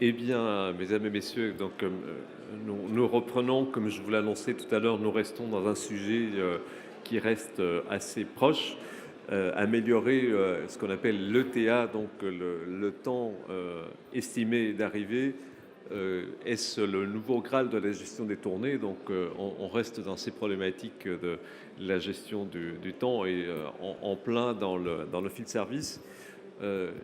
Eh bien, mesdames et messieurs, donc, nous reprenons, comme je vous l'ai annoncé tout à l'heure, nous restons dans un sujet qui reste assez proche. Améliorer ce qu'on appelle l'ETA, donc le temps estimé d'arrivée. Est-ce le nouveau Graal de la gestion des tournées? Donc, on reste dans ces problématiques de la gestion du temps et en plein dans le field service.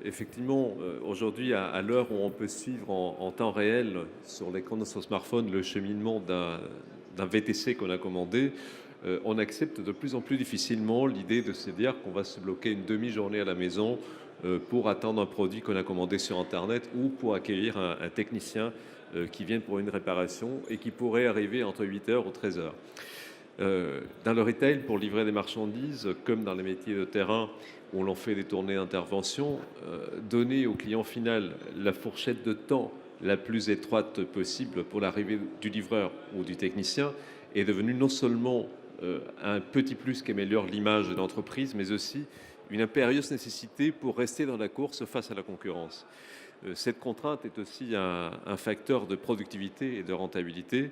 Effectivement, aujourd'hui, à l'heure où on peut suivre en temps réel sur l'écran de son smartphone le cheminement d'un VTC qu'on a commandé, on accepte de plus en plus difficilement l'idée de se dire qu'on va se bloquer une demi-journée à la maison pour attendre un produit qu'on a commandé sur Internet ou pour accueillir un technicien qui vient pour une réparation et qui pourrait arriver entre 8 heures ou 13 heures. Dans le retail, pour livrer des marchandises, comme dans les métiers de terrain où l'on fait des tournées d'intervention, donner au client final la fourchette de temps la plus étroite possible pour l'arrivée du livreur ou du technicien est devenu non seulement un petit plus qui améliore l'image de l'entreprise, mais aussi une impérieuse nécessité pour rester dans la course face à la concurrence. Cette contrainte est aussi un facteur de productivité et de rentabilité.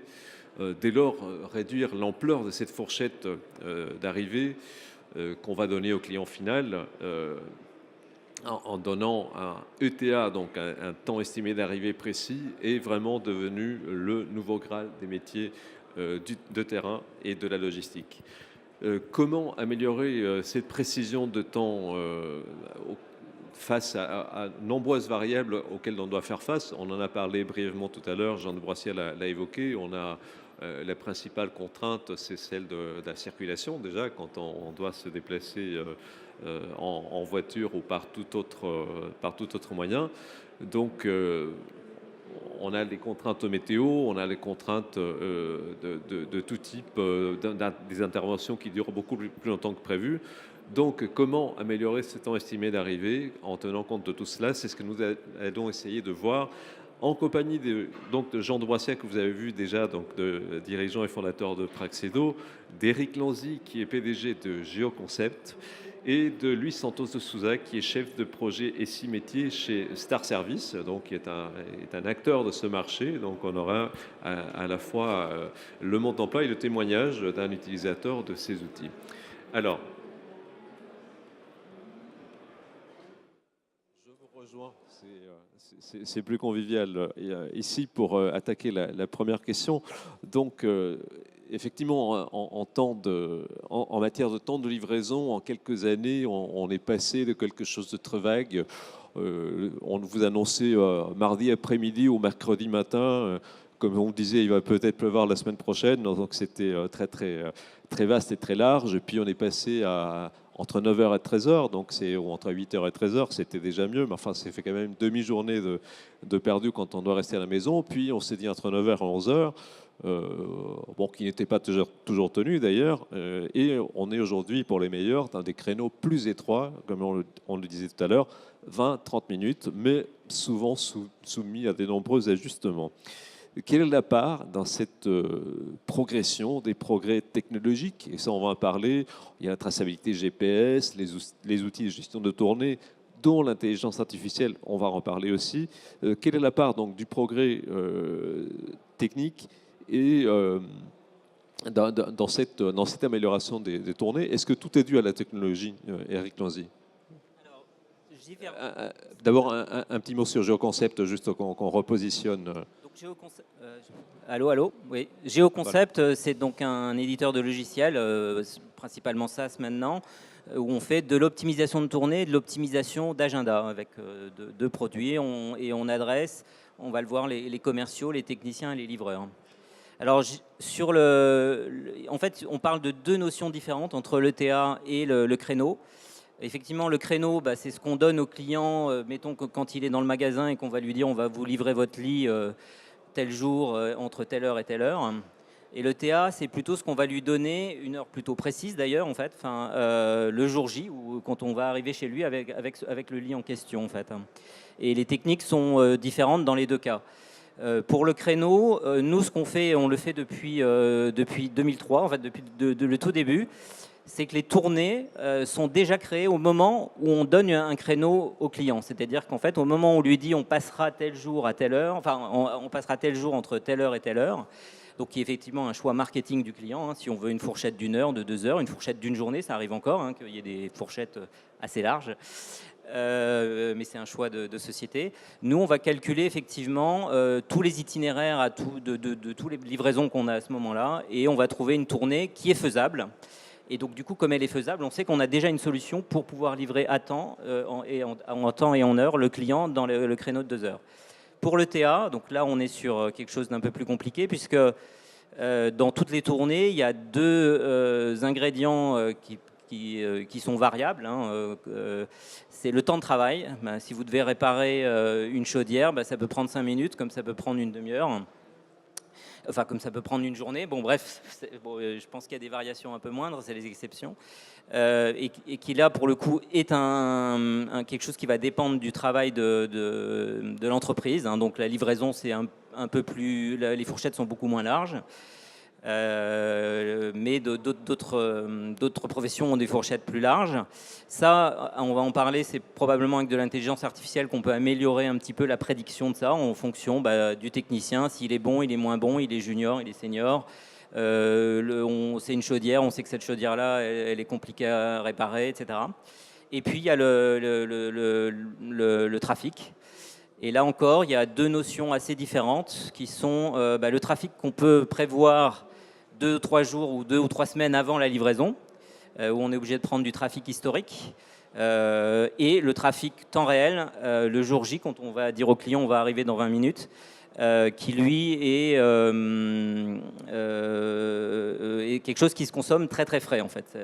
Dès lors, réduire l'ampleur de cette fourchette d'arrivée qu'on va donner au client final en donnant un ETA, donc un temps estimé d'arrivée précis, est vraiment devenu le nouveau Graal des métiers de terrain et de la logistique. Comment améliorer cette précision de temps face à nombreuses variables auxquelles on doit faire face? On en a parlé brièvement tout à l'heure, Jean de Broissière l'a évoqué. On a la principale contrainte, c'est celle de la circulation, déjà, quand on doit se déplacer en voiture ou par tout autre moyen. Donc, on a les contraintes météo, on a les contraintes de tout type, des interventions qui durent beaucoup plus longtemps que prévu. Donc, comment améliorer ce temps estimé d'arrivée en tenant compte de tout cela? C'est ce que nous allons essayer de voir en compagnie de Jean de Broissière, que vous avez vu déjà, donc dirigeant et fondateur de Praxedo, d'Éric Lanzy, qui est PDG de Géoconcept, et de Luis Santos de Souza, qui est chef de projet SI métier chez Star Service, donc qui est un acteur de ce marché. Donc on aura à la fois le monde d'emploi et le témoignage d'un utilisateur de ces outils. Alors, je vous rejoins, c'est plus convivial ici pour attaquer la première question. Donc, effectivement, en matière de temps de livraison, en quelques années, on est passé de quelque chose de très vague. On vous annonçait mardi après-midi ou mercredi matin, comme on disait, il va peut-être pleuvoir la semaine prochaine. Donc, c'était très vaste et très large. Puis, on est passé à entre 9 heures et 13 heures, donc ou entre 8 heures et 13 heures, c'était déjà mieux, mais enfin, ça fait quand même une demi-journée de perdu quand on doit rester à la maison. Puis on s'est dit entre 9 heures et 11 heures, bon, qui n'était pas toujours tenu d'ailleurs, et on est aujourd'hui, pour les meilleurs, dans des créneaux plus étroits, comme on le disait tout à l'heure, 20-30 minutes, mais souvent soumis à de nombreux ajustements. Quelle est la part dans cette progression des progrès technologiques? Et ça, on va en parler. Il y a la traçabilité GPS, les outils de gestion de tournée, dont l'intelligence artificielle, on va en parler aussi. Quelle est la part donc, du progrès technique et dans cette amélioration des tournées? Est-ce que tout est dû à la technologie, Éric Lanzy? D'abord, un petit mot sur GeoConcept, juste qu'on repositionne. Allô, allô, oui. GeoConcept, voilà. C'est donc un éditeur de logiciels, principalement SaaS maintenant, où on fait de l'optimisation de tournée et de l'optimisation d'agenda avec deux produits. Et on adresse, on va le voir, les commerciaux, les techniciens et les livreurs. Alors, en fait, on parle de deux notions différentes entre l'ETA et le créneau. Effectivement, le créneau, c'est ce qu'on donne au client, mettons que quand il est dans le magasin et qu'on va lui dire on va vous livrer votre lit tel jour, entre telle heure et telle heure. Et le TA, c'est plutôt ce qu'on va lui donner, une heure plutôt précise d'ailleurs, en fait, le jour J, ou quand on va arriver chez lui avec le lit en question, en fait. Et les techniques sont différentes dans les deux cas. Pour le créneau, nous, ce qu'on fait, on le fait depuis 2003, en fait, depuis le tout début. c'est que les tournées sont déjà créées au moment où on donne un créneau au client. C'est-à-dire qu'en fait, au moment où on lui dit on passera tel jour à telle heure, enfin on passera tel jour entre telle heure et telle heure, donc qui est effectivement un choix marketing du client. Hein. Si on veut une fourchette d'1 heure, de 2 heures, une fourchette d'une journée, ça arrive encore, hein, qu'il y ait des fourchettes assez larges. Mais c'est un choix de société. Nous, on va calculer effectivement tous les itinéraires de toutes les livraisons qu'on a à ce moment-là, et on va trouver une tournée qui est faisable. Et donc, du coup, comme elle est faisable, on sait qu'on a déjà une solution pour pouvoir livrer à temps, en temps et en heure, le client dans le créneau de 2 heures. Pour le TA, donc là, on est sur quelque chose d'un peu plus compliqué, puisque dans toutes les tournées, il y a 2 ingrédients qui sont variables. Hein. C'est le temps de travail. Ben, si vous devez réparer une chaudière, ben, ça peut prendre 5 minutes, comme ça peut prendre une demi-heure. Enfin, comme ça peut prendre une journée. Bon, bref, je pense qu'il y a des variations un peu moindres, c'est les exceptions. Et qui, là, pour le coup, est quelque chose qui va dépendre du travail de l'entreprise. Hein. Donc, la livraison, c'est un peu plus... Les fourchettes sont beaucoup moins larges. Mais d'autres professions ont des fourchettes plus larges. Ça, on va en parler, c'est probablement avec de l'intelligence artificielle qu'on peut améliorer un petit peu la prédiction de ça en fonction du technicien, s'il est bon, il est moins bon, il est junior, il est senior. C'est une chaudière, on sait que cette chaudière-là, elle est compliquée à réparer, etc. Et puis, il y a le trafic. Et là encore, il y a 2 notions assez différentes qui sont le trafic qu'on peut prévoir 2 ou 3 jours ou 2 ou 3 semaines avant la livraison, où on est obligé de prendre du trafic historique, et le trafic temps réel, le jour J, quand on va dire au client on va arriver dans 20 minutes, qui lui est quelque chose qui se consomme très très frais en fait.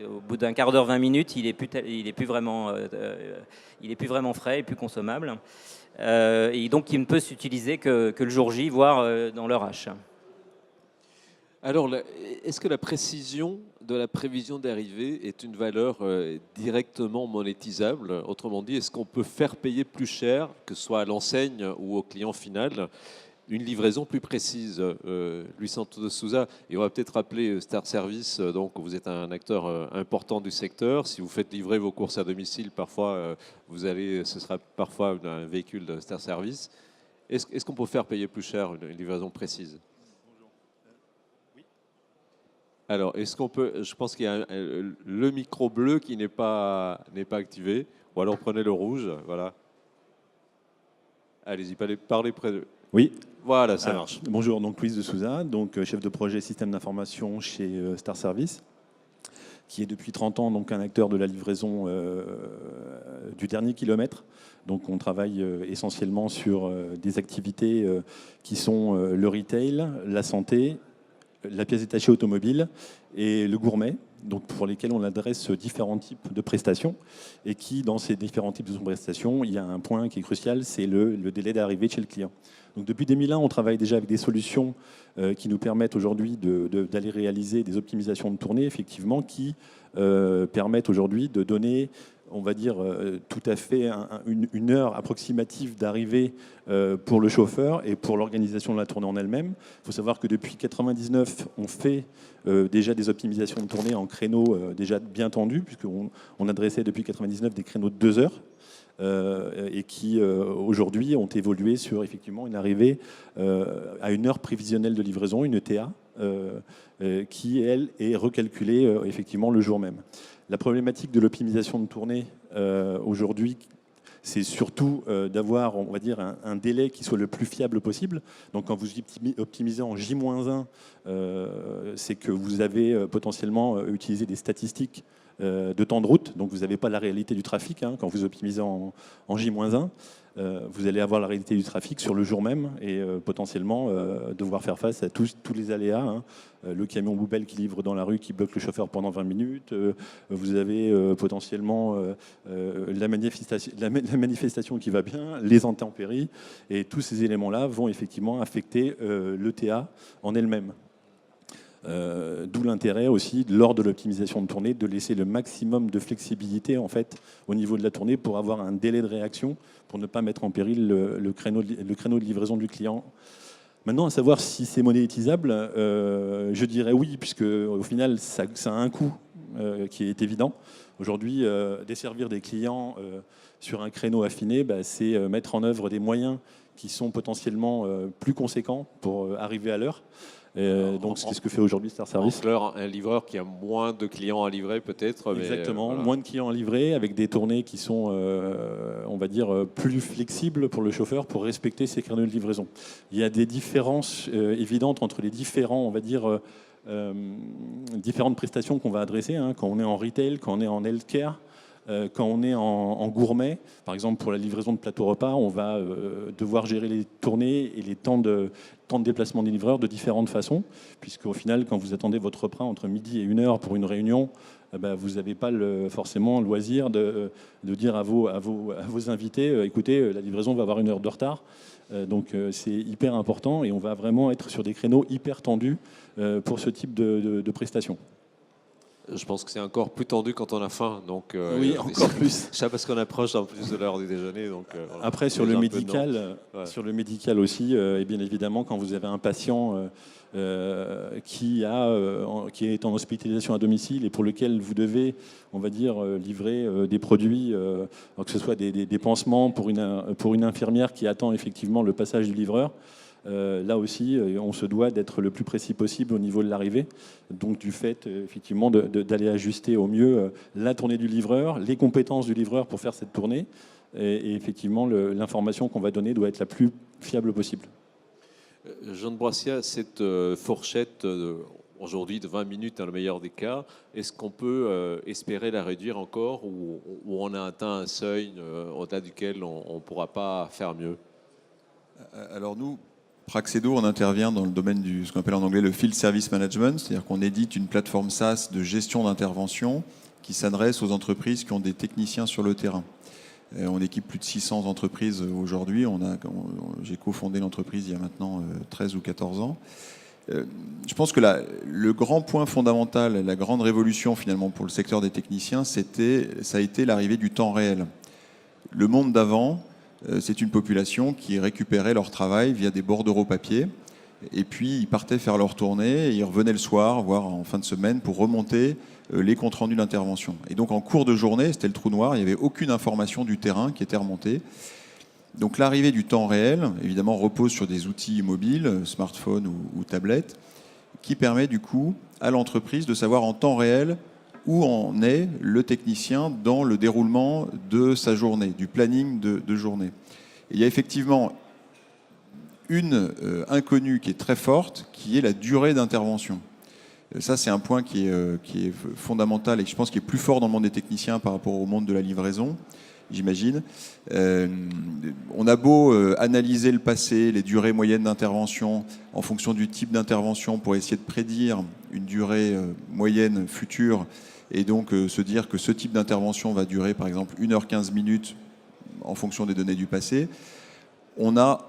Au bout d'un quart d'heure, 20 minutes, il est plus vraiment frais et plus consommable. Et donc il ne peut s'utiliser que le jour J, voire dans l'heure H. Alors, est-ce que la précision de la prévision d'arrivée est une valeur directement monétisable? Autrement dit, est-ce qu'on peut faire payer plus cher, que ce soit à l'enseigne ou au client final, une livraison plus précise? Luis Santos de Souza, et on va peut-être rappeler Star Service, donc vous êtes un acteur important du secteur. Si vous faites livrer vos courses à domicile, parfois ce sera parfois un véhicule de Star Service. Est-ce qu'on peut faire payer plus cher une livraison précise? Alors, est-ce qu'on peut... Je pense qu'il y a le micro bleu qui n'est pas activé. Ou alors prenez le rouge, voilà. Allez-y, parlez près de... Oui. Voilà, ça marche. Bonjour, donc Luis de Souza, donc chef de projet système d'information chez Star Service, qui est depuis 30 ans donc un acteur de la livraison du dernier kilomètre. Donc on travaille essentiellement sur des activités qui sont le retail, la santé, la pièce détachée automobile et le gourmet, donc pour lesquels on adresse différents types de prestations, et qui, dans ces différents types de prestations, il y a un point qui est crucial, c'est le délai d'arrivée chez le client. Donc depuis 2001, on travaille déjà avec des solutions qui nous permettent aujourd'hui d'aller réaliser des optimisations de tournée, effectivement, qui permettent aujourd'hui de donner, on va dire, tout à fait une heure approximative d'arrivée pour le chauffeur et pour l'organisation de la tournée en elle-même. Il faut savoir que depuis 1999, on fait déjà des optimisations de tournée en créneaux déjà bien tendus, puisqu'on adressait depuis 1999 des créneaux de 2 heures. Et qui aujourd'hui ont évolué sur effectivement une arrivée à une heure prévisionnelle de livraison, une ETA, qui elle est recalculée effectivement le jour même. La problématique de l'optimisation de tournée aujourd'hui, c'est surtout d'avoir, on va dire, un délai qui soit le plus fiable possible. Donc quand vous optimisez en J-1, c'est que vous avez potentiellement utilisé des statistiques de temps de route, donc vous n'avez pas la réalité du trafic. Hein, quand vous optimisez en J-1, vous allez avoir la réalité du trafic sur le jour même et potentiellement devoir faire face à tous les aléas. Hein. Le camion poubelle qui livre dans la rue, qui bloque le chauffeur pendant 20 minutes. Vous avez potentiellement la manifestation qui va bien, les intempéries. Et tous ces éléments-là vont effectivement affecter l'ETA en elle-même. D'où l'intérêt aussi, lors de l'optimisation de tournée, de laisser le maximum de flexibilité en fait, au niveau de la tournée pour avoir un délai de réaction, pour ne pas mettre en péril le créneau de livraison du client. Maintenant, à savoir si c'est monétisable, je dirais oui, puisque au final, ça a un coût qui est évident. Aujourd'hui, desservir des clients sur un créneau affiné, c'est mettre en œuvre des moyens qui sont potentiellement plus conséquents pour arriver à l'heure. Donc, c'est ce que fait aujourd'hui Star Service. En clair, un livreur qui a moins de clients à livrer peut-être. Exactement, Mais, voilà. moins de clients à livrer, avec des tournées qui sont, on va dire, plus flexibles pour le chauffeur pour respecter ses créneaux de livraison. Il y a des différences évidentes entre les différents, on va dire, différentes prestations qu'on va adresser, hein, quand on est en retail, quand on est en healthcare. Quand on est en gourmet, par exemple pour la livraison de plateaux repas, on va devoir gérer les tournées et les temps de déplacement des livreurs de différentes façons, puisqu'au final, quand vous attendez votre repas entre midi et 1h pour une réunion, vous n'avez pas forcément le loisir de dire à vos invités, écoutez, la livraison va avoir 1 heure de retard. Donc c'est hyper important et on va vraiment être sur des créneaux hyper tendus pour ce type de prestations. Je pense que c'est encore plus tendu quand on a faim. Donc, oui, encore plus. Ça parce qu'on approche en plus de l'heure du déjeuner. Donc, voilà. Après, sur le médical aussi, et bien évidemment, quand vous avez un patient qui est en hospitalisation à domicile et pour lequel vous devez, on va dire, livrer des produits, que ce soit des pansements pour une infirmière qui attend effectivement le passage du livreur. Là aussi, on se doit d'être le plus précis possible au niveau de l'arrivée. Donc du fait, effectivement, d'aller ajuster au mieux la tournée du livreur, les compétences du livreur pour faire cette tournée. Et effectivement, l'information qu'on va donner doit être la plus fiable possible. Jean de Broissia, cette fourchette aujourd'hui de 20 minutes dans le meilleur des cas, est-ce qu'on peut espérer la réduire encore ou on a atteint un seuil au-delà duquel on ne pourra pas faire mieux? Alors nous, Praxedo, on intervient dans le domaine ce qu'on appelle en anglais le Field Service Management, c'est-à-dire qu'on édite une plateforme SaaS de gestion d'intervention qui s'adresse aux entreprises qui ont des techniciens sur le terrain. On équipe plus de 600 entreprises aujourd'hui. J'ai cofondé l'entreprise il y a maintenant 13 ou 14 ans. Je pense que le grand point fondamental, la grande révolution finalement pour le secteur des techniciens, ça a été l'arrivée du temps réel. Le monde d'avant, c'est une population qui récupérait leur travail via des bordereaux papier. Et puis, ils partaient faire leur tournée et ils revenaient le soir, voire en fin de semaine, pour remonter les comptes rendus d'intervention. Et donc, en cours de journée, c'était le trou noir, il n'y avait aucune information du terrain qui était remontée. Donc, l'arrivée du temps réel, évidemment, repose sur des outils mobiles, smartphones ou tablettes, qui permet du coup à l'entreprise de savoir en temps réel où en est le technicien dans le déroulement de sa journée, du planning de journée. Et il y a effectivement une inconnue qui est très forte, qui est la durée d'intervention. Ça, c'est un point qui est fondamental et que je pense qui est plus fort dans le monde des techniciens par rapport au monde de la livraison, j'imagine. On a beau analyser le passé, les durées moyennes d'intervention en fonction du type d'intervention pour essayer de prédire une durée moyenne future et donc se dire que ce type d'intervention va durer par exemple 1h15 minutes en fonction des données du passé. On a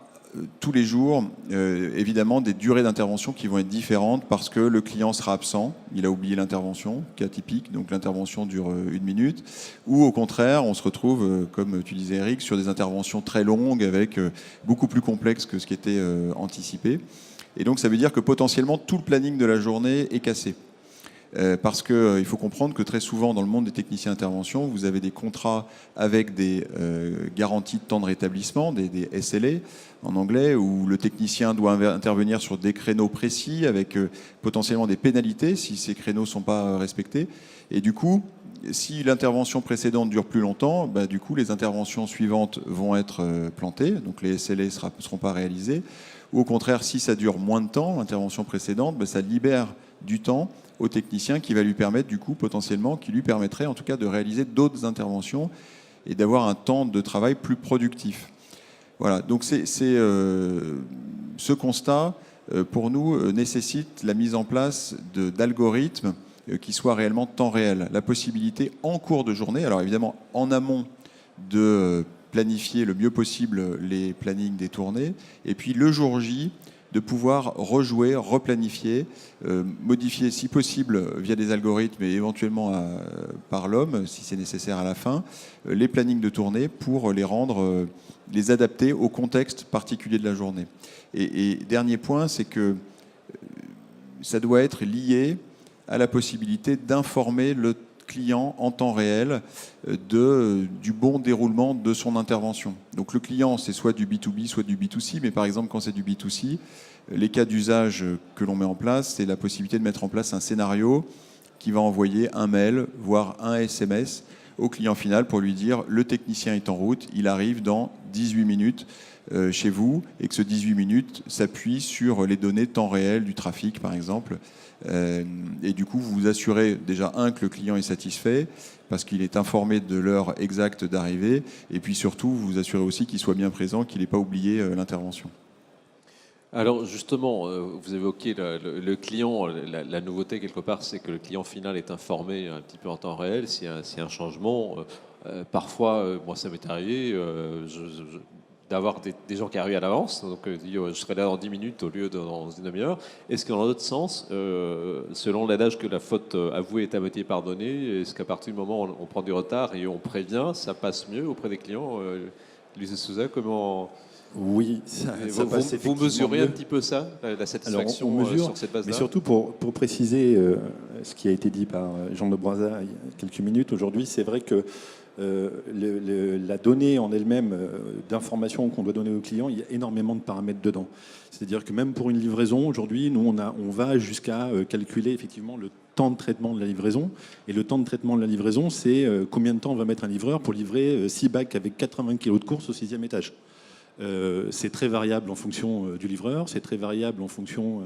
tous les jours évidemment des durées d'intervention qui vont être différentes parce que le client sera absent, il a oublié l'intervention, cas typique, donc l'intervention dure 1 minute, ou au contraire on se retrouve, comme tu disais Eric, sur des interventions très longues avec beaucoup plus complexes que ce qui était anticipé. Et donc ça veut dire que potentiellement tout le planning de la journée est cassé. Parce qu'il faut comprendre que très souvent dans le monde des techniciens d'intervention, vous avez des contrats avec des garanties de temps de rétablissement, des SLA en anglais, où le technicien doit intervenir sur des créneaux précis avec potentiellement des pénalités si ces créneaux ne sont pas respectés. Et du coup, si l'intervention précédente dure plus longtemps, du coup les interventions suivantes vont être plantées, donc les SLA ne seront pas réalisés. Ou au contraire, si ça dure moins de temps, l'intervention précédente, ça libère du temps au technicien qui va lui permettre du coup potentiellement, qui lui permettrait en tout cas de réaliser d'autres interventions et d'avoir un temps de travail plus productif. Voilà, donc ce constat pour nous nécessite la mise en place d'algorithmes qui soient réellement temps réel. La possibilité en cours de journée, alors évidemment en amont de planifier le mieux possible les plannings des tournées et puis le jour J de pouvoir rejouer, replanifier, modifier si possible via des algorithmes et éventuellement par l'homme, si c'est nécessaire à la fin, les plannings de tournée pour les rendre, les adapter au contexte particulier de la journée. Et dernier point, c'est que ça doit être lié a la possibilité d'informer le client en temps réel du bon déroulement de son intervention. Donc le client, c'est soit du B2B, soit du B2C, mais par exemple, quand c'est du B2C, les cas d'usage que l'on met en place, c'est la possibilité de mettre en place un scénario qui va envoyer un mail, voire un SMS au client final pour lui dire « le technicien est en route, il arrive dans 18 minutes chez vous » et que ce 18 minutes s'appuie sur les données temps réel du trafic, par exemple. Et du coup, vous vous assurez déjà, que le client est satisfait parce qu'il est informé de l'heure exacte d'arrivée, et puis surtout, vous vous assurez aussi qu'il soit bien présent, qu'il n'ait pas oublié l'intervention. Alors justement, vous évoquez le client, la nouveauté quelque part, c'est que le client final est informé un petit peu en temps réel s'il y a un changement. Parfois, moi ça m'est arrivé d'avoir des gens qui arrivent à l'avance, donc je serai là dans 10 minutes au lieu de dans une demi-heure. Est-ce que dans l'autre sens, selon l'adage que la faute avouée est à moitié pardonnée, est-ce qu'à partir du moment où on prend du retard et on prévient, ça passe mieux auprès des clients Lise Souza, comment... Oui, ça passe vous mesurez mieux. un petit peu ça, la satisfaction. Alors, on mesure, sur cette base-là. mais surtout pour préciser ce qui a été dit par Jean de Broisa il y a quelques minutes, aujourd'hui, c'est vrai que la donnée en elle-même d'informations qu'on doit donner aux clients, il y a énormément de paramètres dedans. C'est-à-dire que même pour une livraison, aujourd'hui, nous, on va jusqu'à calculer effectivement le temps de traitement de la livraison. Et le temps de traitement de la livraison, c'est combien de temps on va mettre un livreur pour livrer 6 bacs avec 80 kg de course au 6e étage. C'est très variable en fonction du livreur, c'est très variable en fonction...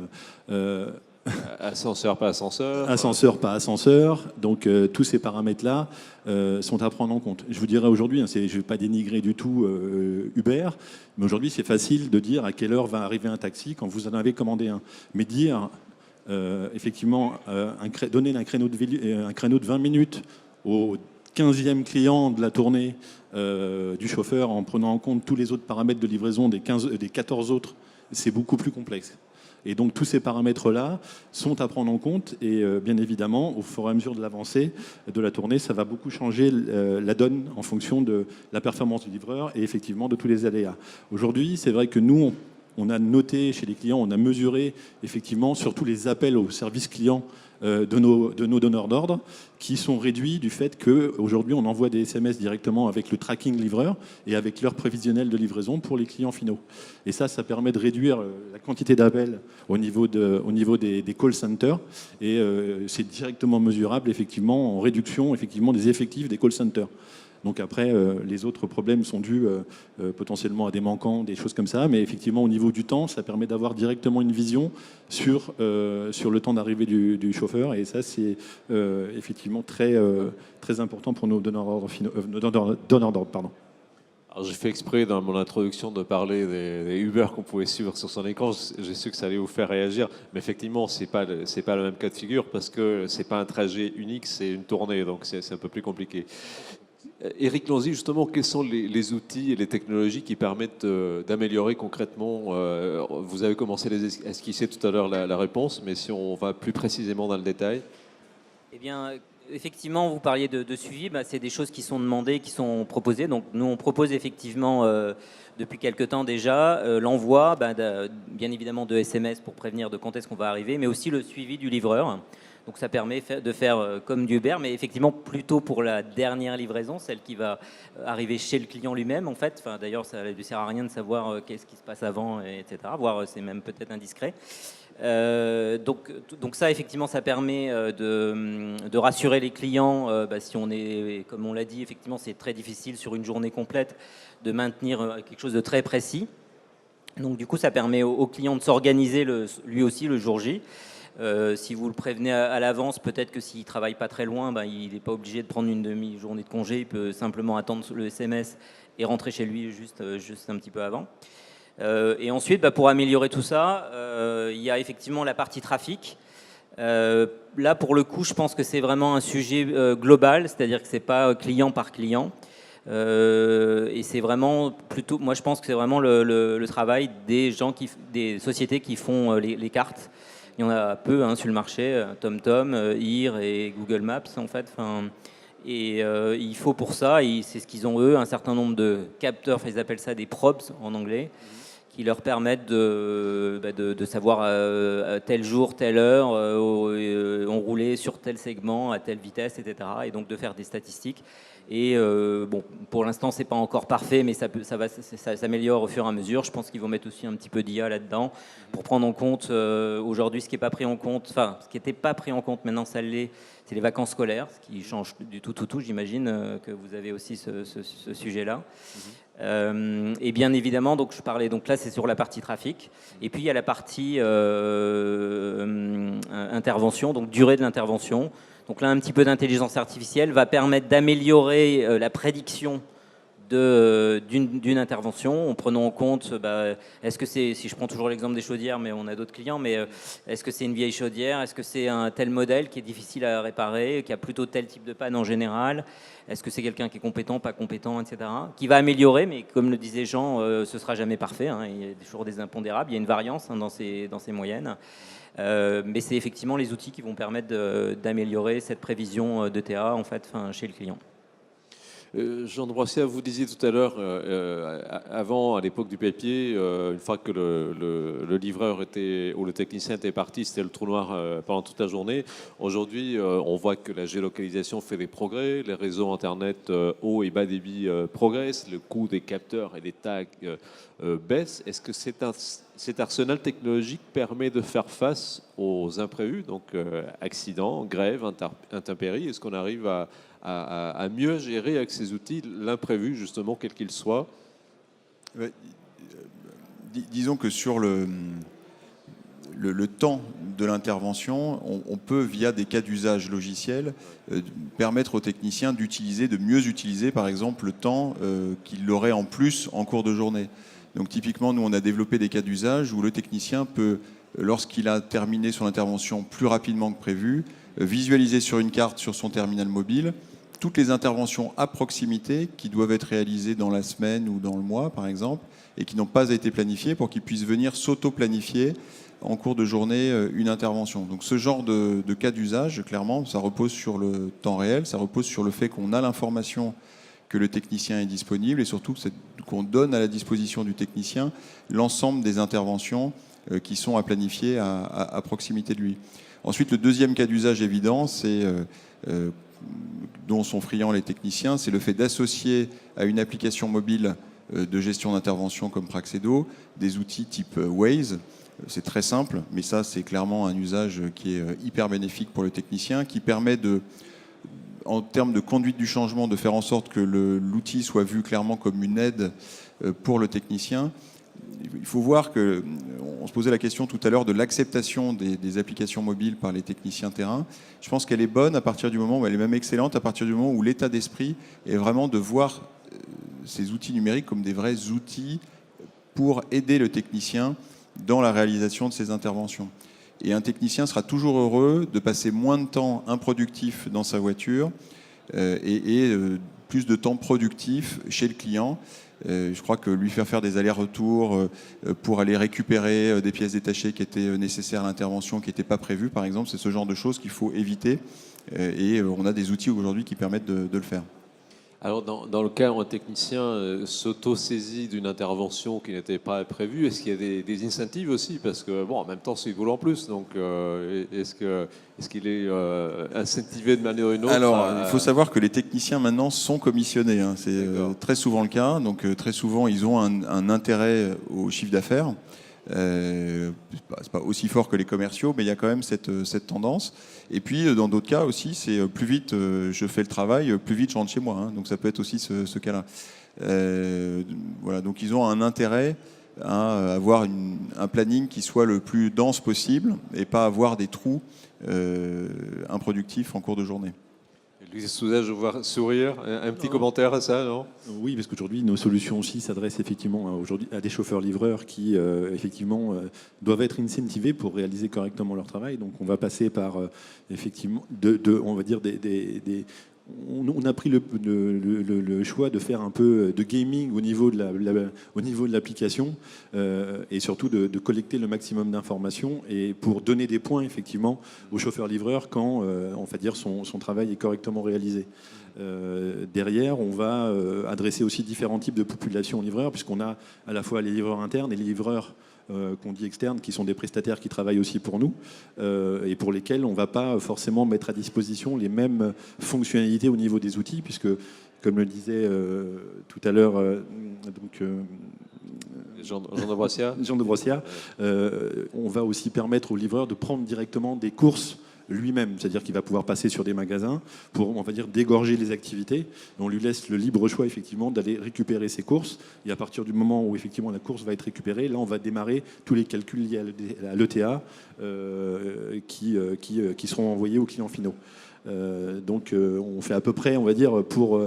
ascenseur, pas ascenseur. Ascenseur, pas ascenseur. Donc tous ces paramètres-là sont à prendre en compte. Je vous dirais aujourd'hui, je ne vais pas dénigrer du tout Uber, mais aujourd'hui c'est facile de dire à quelle heure va arriver un taxi quand vous en avez commandé un. Mais dire, effectivement, donner un créneau de 20 minutes au 15e client de la tournée du chauffeur en prenant en compte tous les autres paramètres de livraison des 14 autres, c'est beaucoup plus complexe. Et donc tous ces paramètres-là sont à prendre en compte et bien évidemment, au fur et à mesure de l'avancée de la tournée, ça va beaucoup changer la donne en fonction de la performance du livreur et effectivement de tous les aléas. Aujourd'hui, c'est vrai que nous, on a noté chez les clients, on a mesuré effectivement surtout les appels au service client de nos donneurs d'ordre qui sont réduits du fait qu'aujourd'hui on envoie des SMS directement avec le tracking livreur et avec l'heure prévisionnelle de livraison pour les clients finaux. Et ça permet de réduire la quantité d'appels au niveau des call centers et c'est directement mesurable effectivement en réduction effectivement des effectifs des call centers. Donc après, les autres problèmes sont dus potentiellement à des manquants, des choses comme ça. Mais effectivement, au niveau du temps, ça permet d'avoir directement une vision sur le temps d'arrivée du chauffeur. Et ça, c'est effectivement très important pour nos donneurs d'ordre. Pardon. Alors, j'ai fait exprès dans mon introduction de parler des Uber qu'on pouvait suivre sur son écran. J'ai su que ça allait vous faire réagir. Mais effectivement, c'est pas le même cas de figure parce que c'est pas un trajet unique, c'est une tournée. Donc c'est un peu plus compliqué. Éric Lonzi, justement, quels sont les outils et les technologies qui permettent d'améliorer concrètement vous avez commencé à esquisser tout à l'heure la réponse, mais si on va plus précisément dans le détail. Eh bien, effectivement, vous parliez de suivi, c'est des choses qui sont demandées, qui sont proposées. Donc nous, on propose effectivement, depuis quelque temps déjà, l'envoi, bien évidemment, de SMS pour prévenir de quand est-ce qu'on va arriver, mais aussi le suivi du livreur. Donc ça permet de faire comme du Uber, mais effectivement plutôt pour la dernière livraison, celle qui va arriver chez le client lui-même en fait. Enfin, d'ailleurs, ça ne lui sert à rien de savoir qu'est-ce qui se passe avant, etc. Voire c'est même peut-être indiscret. Donc ça, effectivement, ça permet de rassurer les clients. Si on est, comme on l'a dit, effectivement, c'est très difficile sur une journée complète de maintenir quelque chose de très précis. Donc du coup, ça permet au client de s'organiser lui aussi le jour J. Si vous le prévenez à l'avance, peut-être que s'il ne travaille pas très loin, il n'est pas obligé de prendre une demi-journée de congé. Il peut simplement attendre le SMS et rentrer chez lui juste un petit peu avant. Et ensuite, pour améliorer tout ça, il y a effectivement la partie trafic. Là, pour le coup, je pense que c'est vraiment un sujet global, c'est-à-dire que ce n'est pas client par client. Et c'est vraiment plutôt, moi je pense que c'est vraiment le travail des sociétés qui font les cartes. Il y en a peu sur le marché, TomTom, IR et Google Maps en fait. Et il faut pour ça, et c'est ce qu'ils ont eux, un certain nombre de capteurs, ils appellent ça des probes en anglais, qui leur permettent de savoir à tel jour, telle heure, on roulait sur tel segment, à telle vitesse, etc. Et donc de faire des statistiques. Et bon, pour l'instant, c'est pas encore parfait, mais ça s'améliore au fur et à mesure. Je pense qu'ils vont mettre aussi un petit peu d'IA là-dedans pour prendre en compte aujourd'hui ce qui est pas pris en compte, enfin ce qui n'était pas pris en compte, maintenant ça l'est, c'est les vacances scolaires, ce qui change du tout. J'imagine que vous avez aussi ce sujet-là. Et bien évidemment, donc je parlais, donc là c'est sur la partie trafic, et puis il y a la partie intervention, donc durée de l'intervention. Donc là, un petit peu d'intelligence artificielle va permettre d'améliorer la prédiction d'une intervention en prenant en compte, est-ce que c'est, si je prends toujours l'exemple des chaudières, mais on a d'autres clients, mais est-ce que c'est une vieille chaudière, est-ce que c'est un tel modèle qui est difficile à réparer, qui a plutôt tel type de panne en général, est-ce que c'est quelqu'un qui est compétent, pas compétent, etc., qui va améliorer, mais comme le disait Jean, ce sera jamais parfait, hein, il y a toujours des impondérables, il y a une variance dans ces moyennes. Mais c'est effectivement les outils qui vont permettre d'améliorer cette prévision d'ETA en fait, chez le client. Jean de Broissiat, vous disiez tout à l'heure, avant, à l'époque du papier, une fois que le livreur était, ou le technicien était parti, c'était le trou noir pendant toute la journée. Aujourd'hui, on voit que la géolocalisation fait des progrès, les réseaux Internet haut et bas débit progressent, le coût des capteurs et des tags baisse. Est-ce que cet arsenal technologique permet de faire face aux imprévus, donc accidents, grèves, intempéries? Est-ce qu'on arrive à mieux gérer avec ces outils l'imprévu, justement, quel qu'il soit? Disons que sur le temps de l'intervention, on peut, via des cas d'usage logiciels, permettre aux techniciens de mieux utiliser, par exemple, le temps qu'il aurait en plus en cours de journée. Donc typiquement, nous, on a développé des cas d'usage où le technicien peut, lorsqu'il a terminé son intervention plus rapidement que prévu, visualiser sur une carte sur son terminal mobile toutes les interventions à proximité qui doivent être réalisées dans la semaine ou dans le mois, par exemple, et qui n'ont pas été planifiées pour qu'il puisse venir s'auto-planifier en cours de journée une intervention. Donc ce genre de cas d'usage, clairement, ça repose sur le temps réel, ça repose sur le fait qu'on a l'information que le technicien est disponible et surtout qu'on donne à la disposition du technicien l'ensemble des interventions qui sont à planifier à proximité de lui. Ensuite, le deuxième cas d'usage évident, c'est dont sont friands les techniciens, c'est le fait d'associer à une application mobile de gestion d'intervention comme Praxedo des outils type Waze. C'est très simple, mais ça, c'est clairement un usage qui est hyper bénéfique pour le technicien, qui permet en termes de conduite du changement, de faire en sorte que l'outil soit vu clairement comme une aide pour le technicien. Il faut voir on se posait la question tout à l'heure de l'acceptation des applications mobiles par les techniciens terrain. Je pense qu'elle est bonne à partir du moment, elle est même excellente à partir du moment où l'état d'esprit est vraiment de voir ces outils numériques comme des vrais outils pour aider le technicien dans la réalisation de ses interventions. Et un technicien sera toujours heureux de passer moins de temps improductif dans sa voiture et plus de temps productif chez le client. Je crois que lui faire des allers-retours pour aller récupérer des pièces détachées qui étaient nécessaires à l'intervention, qui n'étaient pas prévues, par exemple, c'est ce genre de choses qu'il faut éviter. Et on a des outils aujourd'hui qui permettent de le faire. Alors, dans le cas où un technicien s'auto-saisit d'une intervention qui n'était pas prévue, est-ce qu'il y a des incentives aussi? Parce que, bon, en même temps, c'est du boulot en plus. Donc, est-ce qu'il est incentivé de manière ou d'une autre? Alors, il faut savoir que les techniciens, maintenant, sont commissionnés. Hein. C'est très souvent le cas. Donc, très souvent, ils ont un intérêt au chiffre d'affaires. C'est pas aussi fort que les commerciaux, mais il y a quand même cette tendance. Et puis, dans d'autres cas aussi, c'est plus vite je fais le travail, plus vite je rentre chez moi. Hein. Donc, ça peut être aussi ce cas-là. Voilà, donc, ils ont un intérêt à avoir un planning qui soit le plus dense possible et pas avoir des trous improductifs en cours de journée. Louis Souza, je vois sourire. Un petit commentaire à ça, non? Oui, parce qu'aujourd'hui, nos solutions aussi s'adressent effectivement aujourd'hui à des chauffeurs-livreurs qui, effectivement, doivent être incentivés pour réaliser correctement leur travail. Donc, on va passer par, effectivement, on va dire on a pris le choix de faire un peu de gaming au niveau de l'application et surtout de collecter le maximum d'informations et pour donner des points effectivement au chauffeur-livreur quand on va dire son travail est correctement réalisé. Derrière, on va adresser aussi différents types de populations livreurs puisqu'on a à la fois les livreurs internes et les livreurs qu'on dit externes, qui sont des prestataires qui travaillent aussi pour nous et pour lesquels on ne va pas forcément mettre à disposition les mêmes fonctionnalités au niveau des outils, puisque, comme le disait tout à l'heure Jean de Brossiat, on va aussi permettre au livreur de prendre directement des courses lui-même, c'est-à-dire qu'il va pouvoir passer sur des magasins pour, on va dire, dégorger les activités. On lui laisse le libre choix, effectivement, d'aller récupérer ses courses. Et à partir du moment où, effectivement, la course va être récupérée, là, on va démarrer tous les calculs liés à l'ETA qui seront envoyés aux clients finaux. Donc, on fait à peu près, on va dire, pour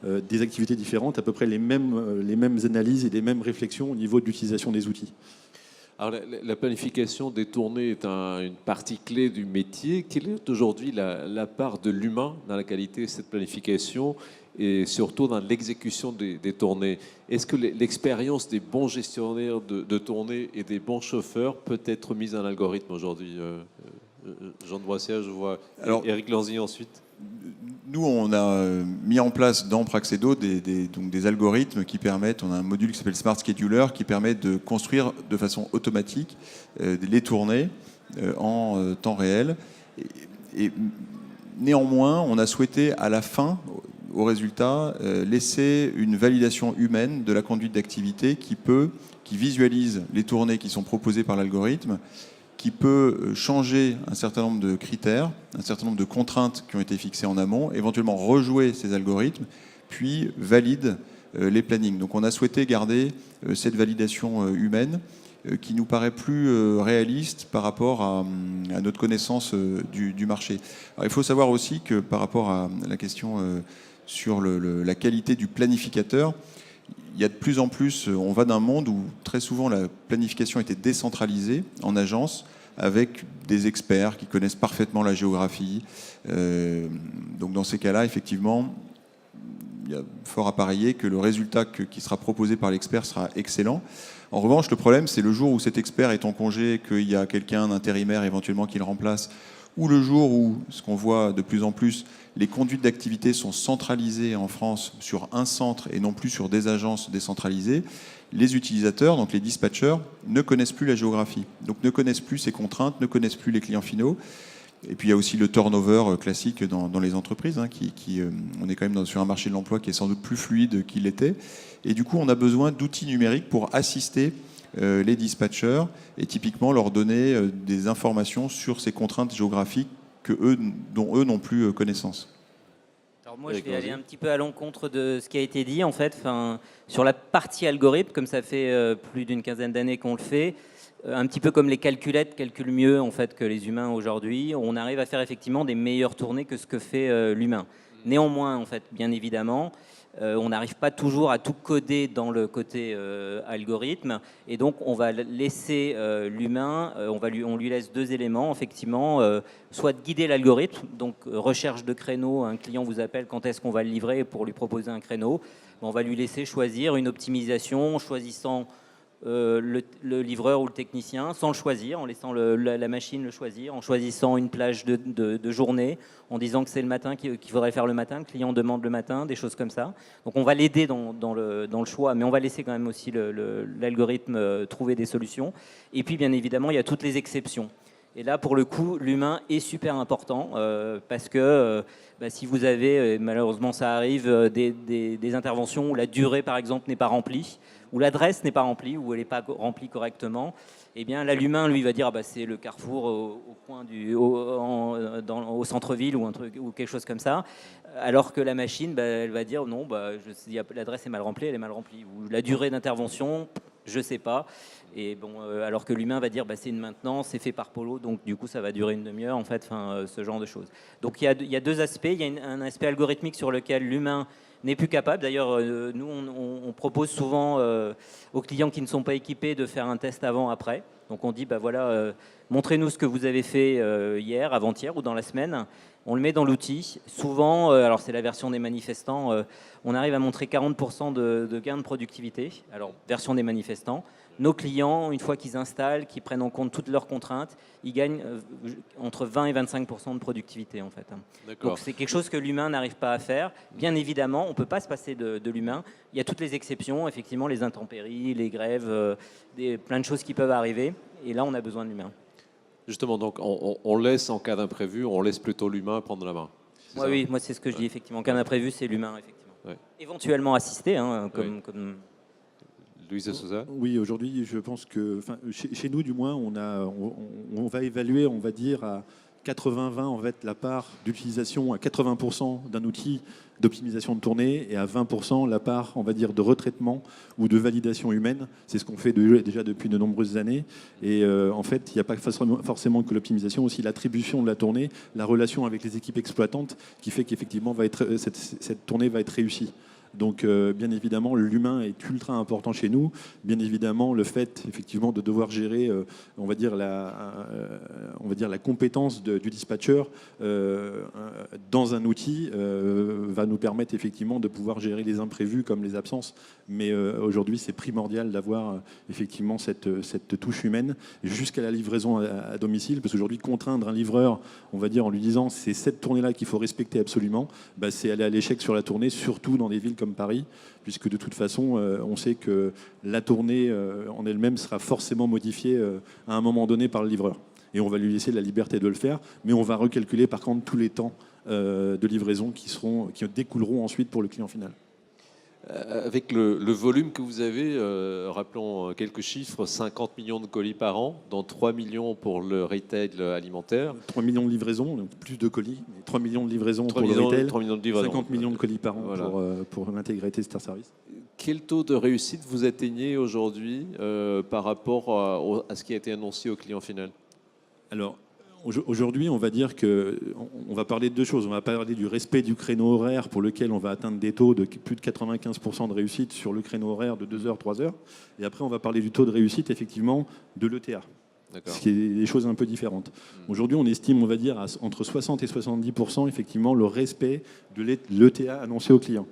des activités différentes, à peu près les mêmes analyses et les mêmes réflexions au niveau de l'utilisation des outils. Alors, la planification des tournées est une partie clé du métier. Quelle est aujourd'hui la part de l'humain dans la qualité de cette planification et surtout dans l'exécution des tournées? Est-ce que l'expérience des bons gestionnaires de tournées et des bons chauffeurs peut être mise en algorithme aujourd'hui? Jean de Brossiat, je vois. Alors, Éric Lanzy ensuite. Nous, on a mis en place dans Praxedo donc des algorithmes qui permettent, on a un module qui s'appelle Smart Scheduler qui permet de construire de façon automatique les tournées en temps réel. Et néanmoins, on a souhaité à la fin, au résultat, laisser une validation humaine de la conduite d'activité qui visualise les tournées qui sont proposées par l'algorithme, qui peut changer un certain nombre de critères, un certain nombre de contraintes qui ont été fixées en amont, éventuellement rejouer ces algorithmes, puis valide les plannings. Donc on a souhaité garder cette validation humaine qui nous paraît plus réaliste par rapport à notre connaissance du marché. Alors, il faut savoir aussi que par rapport à la question sur la qualité du planificateur, il y a de plus en plus, on va d'un monde où très souvent la planification était décentralisée en agence avec des experts qui connaissent parfaitement la géographie. Donc dans ces cas-là, effectivement, il y a fort à parier que le résultat qui sera proposé par l'expert sera excellent. En revanche, le problème, c'est le jour où cet expert est en congé, qu'il y a quelqu'un d'intérimaire éventuellement qui le remplace, ou le jour où, ce qu'on voit de plus en plus, les conduites d'activité sont centralisées en France sur un centre et non plus sur des agences décentralisées, les utilisateurs, donc les dispatchers, ne connaissent plus la géographie, donc ne connaissent plus ces contraintes, ne connaissent plus les clients finaux. Et puis il y a aussi le turnover classique dans les entreprises, on est quand même sur un marché de l'emploi qui est sans doute plus fluide qu'il l'était. Et du coup, on a besoin d'outils numériques pour assister les dispatchers et typiquement leur donner des informations sur ces contraintes géographiques dont eux n'ont plus connaissance. Alors moi, je vais aller un petit peu à l'encontre de ce qui a été dit, en fait. Sur la partie algorithme, comme ça fait plus d'une quinzaine d'années qu'on le fait, un petit peu comme les calculettes calculent mieux en fait que les humains aujourd'hui, on arrive à faire effectivement des meilleures tournées que ce que fait l'humain. Néanmoins, en fait, bien évidemment, on n'arrive pas toujours à tout coder dans le côté algorithme, et donc on va laisser l'humain, on lui laisse deux éléments, effectivement, soit de guider l'algorithme, donc recherche de créneau, un client vous appelle quand est-ce qu'on va le livrer pour lui proposer un créneau, on va lui laisser choisir une optimisation, choisissant le livreur ou le technicien, sans le choisir, en laissant la machine le choisir, en choisissant une plage de journée, en disant que c'est le matin qu'il faudrait faire le matin, le client demande le matin, des choses comme ça. Donc on va l'aider dans le choix, mais on va laisser quand même aussi l'algorithme trouver des solutions. Et puis bien évidemment, il y a toutes les exceptions. Et là, pour le coup, l'humain est super important parce que si vous avez, malheureusement ça arrive, des interventions où la durée par exemple n'est pas remplie, où l'adresse n'est pas remplie, où elle n'est pas remplie correctement, eh bien là l'humain lui va dire c'est le carrefour au coin au centre-ville ou un truc ou quelque chose comme ça, alors que la machine elle va dire non l'adresse est mal remplie, elle est mal remplie, ou la durée d'intervention je sais pas. Et bon, alors que l'humain va dire c'est une maintenance, c'est fait par Polo, donc du coup ça va durer une demi-heure en fait, ce genre de choses. Donc il y a deux aspects. Il y a un aspect algorithmique sur lequel l'humain n'est plus capable. D'ailleurs, nous, on propose souvent aux clients qui ne sont pas équipés de faire un test avant-après. Donc on dit, bah voilà, montrez-nous ce que vous avez fait hier, avant-hier ou dans la semaine. On le met dans l'outil. Souvent, alors c'est la version des manifestants, on arrive à montrer 40% de gain de productivité. Alors, version des manifestants. Nos clients, une fois qu'ils installent, qu'ils prennent en compte toutes leurs contraintes, ils gagnent entre 20 et 25% de productivité en fait. Donc c'est quelque chose que l'humain n'arrive pas à faire. Bien évidemment, on ne peut pas se passer de l'humain. Il y a toutes les exceptions, effectivement, les intempéries, les grèves, plein de choses qui peuvent arriver. Et là, on a besoin de l'humain. Justement, donc on laisse en cas d'imprévu, on laisse plutôt l'humain prendre la main. Oui, moi c'est ce que je dis effectivement. En cas d'imprévu, c'est l'humain effectivement. Ouais. Éventuellement assisté, hein, comme... Louise de Souza. Oui, aujourd'hui, je pense que, chez nous, du moins, on va évaluer, on va dire, à 80-20, en fait, la part d'utilisation à 80% d'un outil d'optimisation de tournée et à 20% la part, on va dire, de retraitement ou de validation humaine. C'est ce qu'on fait déjà depuis de nombreuses années. Et en fait, il n'y a pas forcément que l'optimisation, aussi l'attribution de la tournée, la relation avec les équipes exploitantes qui fait qu'effectivement, cette tournée va être réussie. Donc, bien évidemment, l'humain est ultra important chez nous. Bien évidemment, le fait, effectivement, de devoir gérer, on va dire la compétence du dispatcher dans un outil va nous permettre effectivement de pouvoir gérer les imprévus comme les absences. Mais aujourd'hui, c'est primordial d'avoir effectivement cette touche humaine jusqu'à la livraison à domicile, parce qu'aujourd'hui, contraindre un livreur, on va dire en lui disant c'est cette tournée-là qu'il faut respecter absolument, bah, c'est aller à l'échec sur la tournée, surtout dans des villes comme Paris, puisque de toute façon, on sait que la tournée en elle-même sera forcément modifiée à un moment donné par le livreur. Et on va lui laisser la liberté de le faire, mais on va recalculer par contre tous les temps de livraison qui découleront ensuite pour le client final. Avec le volume que vous avez, rappelons quelques chiffres, 50 millions de colis par an, dont 3 millions pour le retail alimentaire. 3 millions de livraisons, donc plus de colis, mais 3 millions de livraisons pour le retail, 3 millions de livraisons. 50 millions de colis par an voilà. pour l'intégrité Star Service. Quel taux de réussite vous atteignez aujourd'hui par rapport à ce qui a été annoncé au client final? Alors, aujourd'hui, on va dire qu'on va parler de deux choses. On va parler du respect du créneau horaire pour lequel on va atteindre des taux de plus de 95% de réussite sur le créneau horaire de 2 heures, 3 heures. Et après, on va parler du taux de réussite, effectivement, de l'ETA. Ce qui est des choses un peu différentes. Aujourd'hui, on estime, on va dire, entre 60 et 70%, effectivement, le respect de l'ETA annoncé au client.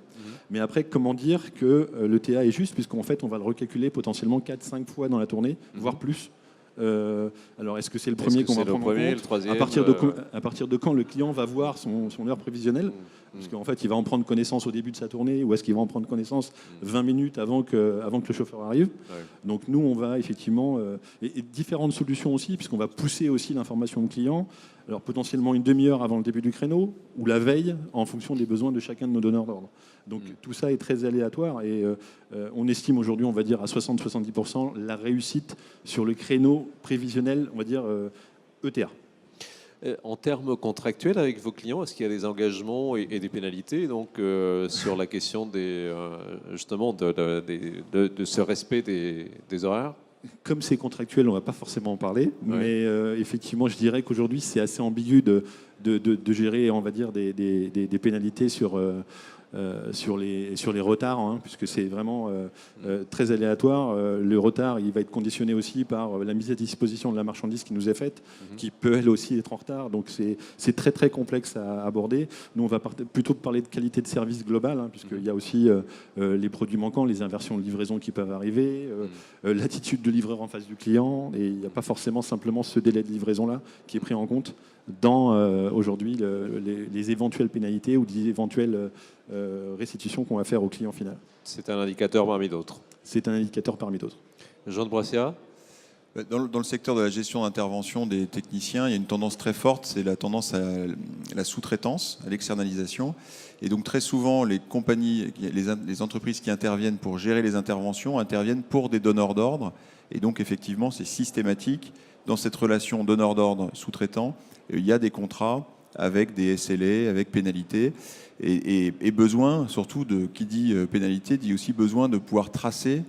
Mais après, comment dire que l'ETA est juste, puisqu'en fait, on va le recalculer potentiellement 4-5 fois dans la tournée, voire plus. Alors, est-ce que c'est le premier qu'on va prendre en compte? Le troisième, à partir de quand le client va voir son heure prévisionnelle? Parce qu'en fait, il va en prendre connaissance au début de sa tournée, ou est-ce qu'il va en prendre connaissance 20 minutes avant que le chauffeur arrive? Donc nous, on va effectivement... et différentes solutions aussi, puisqu'on va pousser aussi l'information au client, alors potentiellement une demi-heure avant le début du créneau, ou la veille, en fonction des besoins de chacun de nos donneurs d'ordre. Donc tout ça est très aléatoire, et on estime aujourd'hui, on va dire, à 60-70% la réussite sur le créneau prévisionnel, on va dire, ETA. En termes contractuels avec vos clients, est-ce qu'il y a des engagements et des pénalités donc, sur la question justement de ce respect des horaires? Comme c'est contractuel, on ne va pas forcément en parler, mais effectivement, je dirais qu'aujourd'hui, c'est assez ambigu de gérer, on va dire, des pénalités sur les retards, hein, puisque c'est vraiment très aléatoire. Le retard, il va être conditionné aussi par la mise à disposition de la marchandise qui nous est faite, qui peut elle aussi être en retard. Donc c'est très très complexe à aborder. Nous, on va plutôt parler de qualité de service global, hein, puisqu'il y a aussi les produits manquants, les inversions de livraison qui peuvent arriver, l'attitude de livreur en face du client, et il n'y a pas forcément simplement ce délai de livraison-là qui est pris en compte dans aujourd'hui les éventuelles pénalités ou des éventuelles restitutions qu'on va faire au client final. C'est un indicateur parmi d'autres. C'est un indicateur parmi d'autres. Jean de Broissia. Dans le secteur de la gestion d'intervention des techniciens, il y a une tendance très forte, c'est la tendance à la sous-traitance, à l'externalisation. Et donc très souvent, les compagnies, les entreprises qui interviennent pour gérer les interventions interviennent pour des donneurs d'ordre. Et donc effectivement, c'est systématique. Dans cette relation donneur d'ordre sous-traitant, il y a des contrats avec des SLA, avec pénalité, et besoin, surtout, qui dit pénalité, dit aussi besoin de pouvoir tracer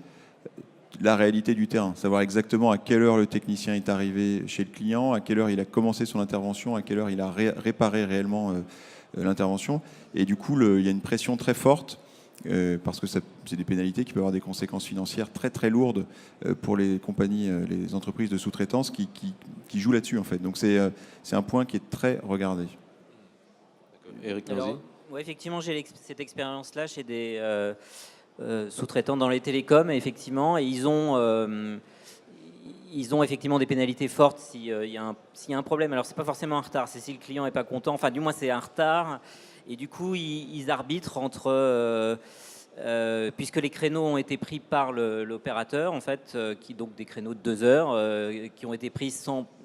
la réalité du terrain, savoir exactement à quelle heure le technicien est arrivé chez le client, à quelle heure il a commencé son intervention, à quelle heure il a réparé réellement l'intervention. Et du coup, il y a une pression très forte parce que c'est des pénalités qui peuvent avoir des conséquences financières très très lourdes pour les compagnies, les entreprises de sous-traitance qui jouent là-dessus en fait. Donc c'est un point qui est très regardé. Éric Alors, Lanzy. ouais, effectivement, j'ai cette expérience-là chez des sous-traitants dans les télécoms, effectivement, et ils ont effectivement des pénalités fortes s'il y a un problème. Alors, c'est pas forcément un retard, c'est si le client est pas content. Enfin, du moins, c'est un retard. Et du coup, ils arbitrent entre, puisque les créneaux ont été pris par l'opérateur, en fait, donc des créneaux de 2 heures, qui ont été pris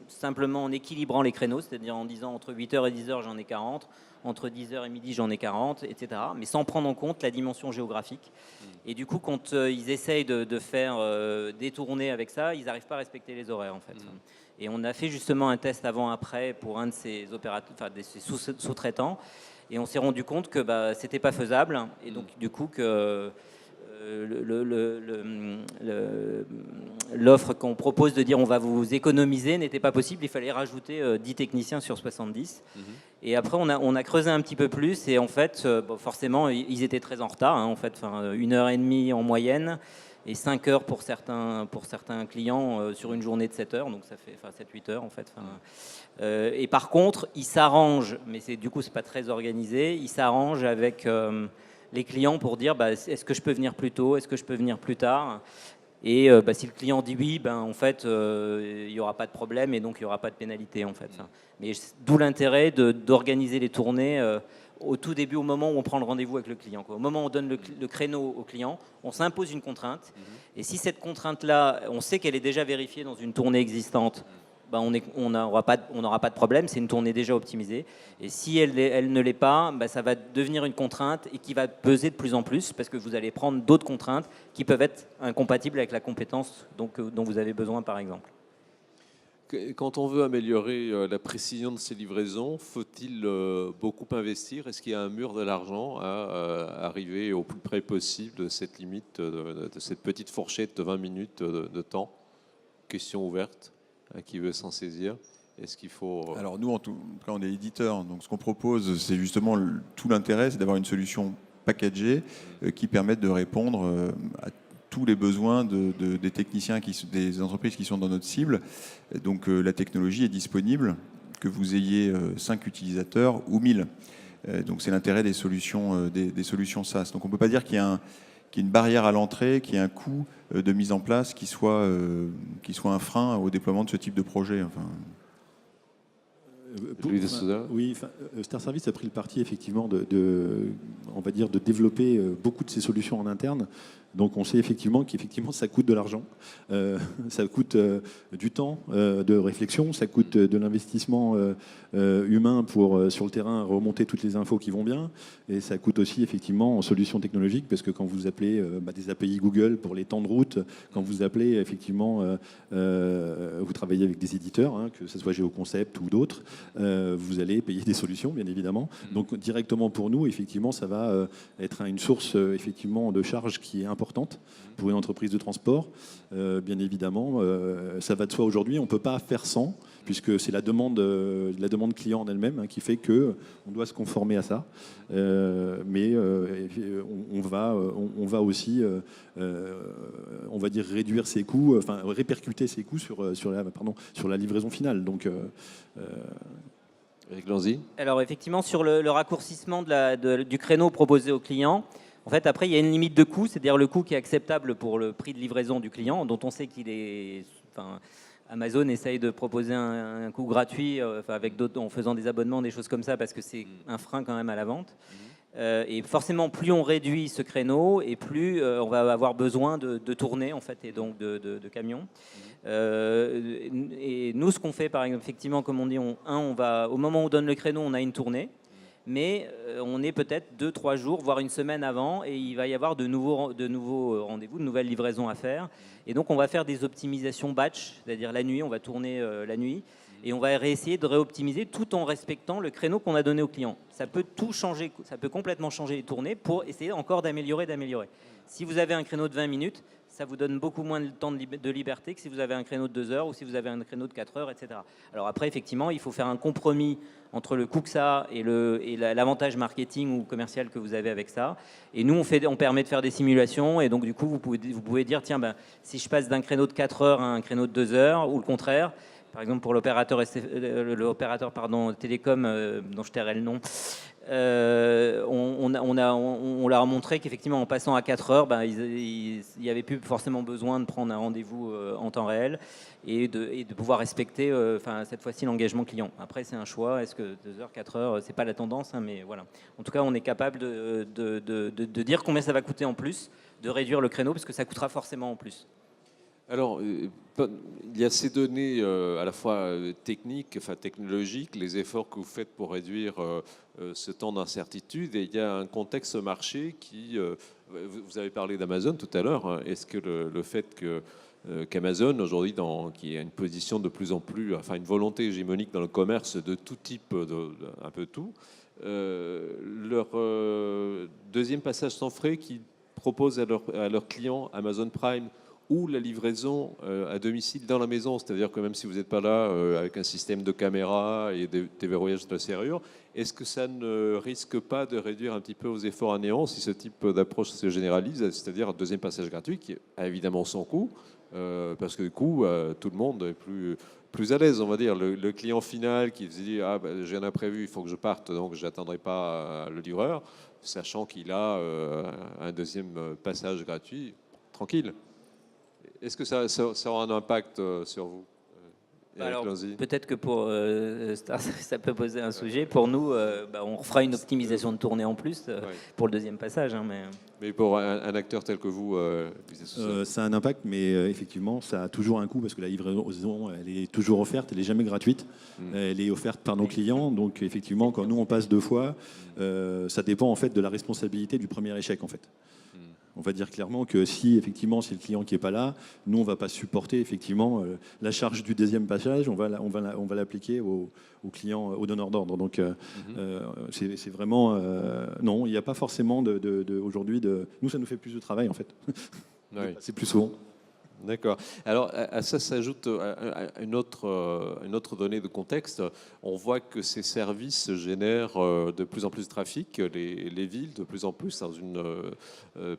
simplement en équilibrant les créneaux, c'est-à-dire en disant entre 8h et 10h, j'en ai 40, entre 10h et midi, j'en ai 40, etc. Mais sans prendre en compte la dimension géographique. Et du coup, quand ils essayent de faire des tournées avec ça, ils n'arrivent pas à respecter les horaires, en fait. Et on a fait justement un test avant-après pour un de ces opérateurs, enfin, de ces sous-traitants. Et on s'est rendu compte que c'était pas faisable. Et donc, du coup, que l'offre qu'on propose de dire on va vous économiser n'était pas possible. Il fallait rajouter 10 techniciens sur 70. Et après, on a creusé un petit peu plus. Et en fait, forcément, ils étaient très en retard. En fait, 1h30 en moyenne. Et 5 heures pour certains clients sur une journée de 7 heures. Donc, ça fait 7-8 heures, en fait. Et par contre, ils s'arrangent, mais du coup, c'est pas très organisé. Ils s'arrangent avec les clients pour dire est-ce que je peux venir plus tôt, est-ce que je peux venir plus tard. Et si le client dit oui, en fait, il n'y aura pas de problème et donc il n'y aura pas de pénalité, en fait. Mais d'où l'intérêt d'organiser les tournées au tout début, au moment où on prend le rendez-vous avec le client, quoi. Au moment où on donne le créneau au client, on s'impose une contrainte. Et si cette contrainte-là, on sait qu'elle est déjà vérifiée dans une tournée existante, on n'aura pas de problème, c'est une tournée déjà optimisée. Et si elle ne l'est pas, ça va devenir une contrainte et qui va peser de plus en plus parce que vous allez prendre d'autres contraintes qui peuvent être incompatibles avec la compétence dont vous avez besoin, par exemple. Quand on veut améliorer la précision de ces livraisons, faut-il beaucoup investir? Est-ce qu'il y a un mur de l'argent à arriver au plus près possible de cette limite, de cette petite fourchette de 20 minutes de temps? Question ouverte. À qui veut s'en saisir? Est-ce qu'il faut... Alors nous, en tout cas, on est éditeur, donc ce qu'on propose, c'est justement tout l'intérêt, c'est d'avoir une solution packagée qui permette de répondre à tous les besoins des techniciens, des entreprises qui sont dans notre cible. Donc la technologie est disponible, que vous ayez 5 utilisateurs ou 1000. Donc c'est l'intérêt des solutions SaaS. Donc on ne peut pas dire qu'il y a une barrière à l'entrée, qu'il y ait un coût de mise en place qui soit un frein au déploiement de ce type de projet. Oui, Star Service a pris le parti effectivement on va dire de développer beaucoup de ces solutions en interne. Donc on sait effectivement ça coûte de l'argent, ça coûte du temps de réflexion, ça coûte de l'investissement humain pour sur le terrain remonter toutes les infos qui vont bien, et ça coûte aussi effectivement en solutions technologiques parce que quand vous appelez des API Google pour les temps de route, quand vous appelez effectivement, vous travaillez avec des éditeurs, que ce soit GeoConcept ou d'autres, vous allez payer des solutions bien évidemment. Donc directement pour nous effectivement ça va être une source effectivement de charge qui est importante pour une entreprise de transport. Bien évidemment, ça va de soi aujourd'hui, on ne peut pas faire sans, puisque c'est la demande client en elle-même qui fait qu'on doit se conformer à ça. Mais on va aussi, on va dire, réduire ses coûts, enfin répercuter ses coûts sur la livraison finale. Donc, Éric Lanzy. Alors effectivement, sur le raccourcissement du créneau proposé au client, en fait, après, il y a une limite de coût, c'est-à-dire le coût qui est acceptable pour le prix de livraison du client, dont on sait qu'il est... Amazon essaye de proposer un coût gratuit avec d'autres, en faisant des abonnements, des choses comme ça, parce que c'est un frein quand même à la vente. Et forcément, plus on réduit ce créneau, et plus on va avoir besoin de tourner, en fait, et donc de camions. Et nous, ce qu'on fait, par exemple, effectivement, comme on dit, on va, au moment où on donne le créneau, on a une tournée. Mais on est peut-être 2-3 jours, voire une semaine avant, et il va y avoir de nouveaux rendez-vous, de nouvelles livraisons à faire. Et donc on va faire des optimisations batch, c'est-à-dire la nuit, on va tourner la nuit, et on va réessayer de réoptimiser tout en respectant le créneau qu'on a donné au client. Ça peut tout changer, ça peut complètement changer les tournées pour essayer encore d'améliorer. Si vous avez un créneau de 20 minutes, ça vous donne beaucoup moins de temps de liberté que si vous avez un créneau de 2 heures ou si vous avez un créneau de 4 heures, etc. Alors après, effectivement, il faut faire un compromis entre le coût que ça et l'avantage marketing ou commercial que vous avez avec ça. Et nous, on permet de faire des simulations, et donc du coup, vous pouvez dire, tiens, ben, si je passe d'un créneau de 4 heures à un créneau de 2 heures, ou le contraire. Par exemple, pour l'opérateur télécom dont je tairai le nom, on leur a montré qu'effectivement, en passant à 4 heures, ben, il n'y avait plus forcément besoin de prendre un rendez-vous en temps réel et de pouvoir respecter cette fois-ci l'engagement client. Après, c'est un choix. Est-ce que 2 heures, 4 heures, c'est pas la tendance, hein, mais voilà. En tout cas, on est capable de dire combien ça va coûter en plus, de réduire le créneau, parce que ça coûtera forcément en plus. Alors, il y a ces données à la fois techniques, enfin technologiques, les efforts que vous faites pour réduire ce temps d'incertitude, et il y a un contexte marché qui... vous avez parlé d'Amazon tout à l'heure. Hein. Est-ce que le fait qu'Amazon, aujourd'hui, qui a une position de plus en plus, enfin une volonté hégémonique dans le commerce de tout type, un peu tout, leur deuxième passage sans frais qui propose à leurs clients Amazon Prime, ou la livraison à domicile dans la maison, c'est-à-dire que même si vous n'êtes pas là avec un système de caméra et des verrouillages de la serrure, est-ce que ça ne risque pas de réduire un petit peu aux efforts à néant si ce type d'approche se généralise, c'est-à-dire un deuxième passage gratuit qui a évidemment son coût, parce que du coup, tout le monde est plus à l'aise, on va dire. Le client final qui se dit ah, ben, j'ai un imprévu, il faut que je parte, donc je n'attendrai pas le livreur, sachant qu'il a un deuxième passage gratuit, tranquille. Est-ce que ça aura un impact sur vous? Alors, peut-être que pour Star, ça peut poser un sujet. Pour nous, on fera une optimisation de tournée en plus pour le deuxième passage. Hein, mais pour un acteur tel que vous, ça a un impact, mais effectivement, ça a toujours un coût parce que la livraison, elle est toujours offerte, elle n'est jamais gratuite. Elle est offerte par nos clients. Donc, effectivement, quand nous, on passe 2 fois, ça dépend en fait de la responsabilité du premier échec, en fait. On va dire clairement que si effectivement c'est le client qui n'est pas là, nous on va pas supporter effectivement la charge du deuxième passage, on va l'appliquer au client, au donneur d'ordre. Donc c'est vraiment non, il n'y a pas forcément aujourd'hui nous ça nous fait plus de travail en fait. C'est plus souvent. D'accord. Alors à ça s'ajoute une autre donnée de contexte. On voit que ces services génèrent de plus en plus de trafic. Les villes, de plus en plus, dans une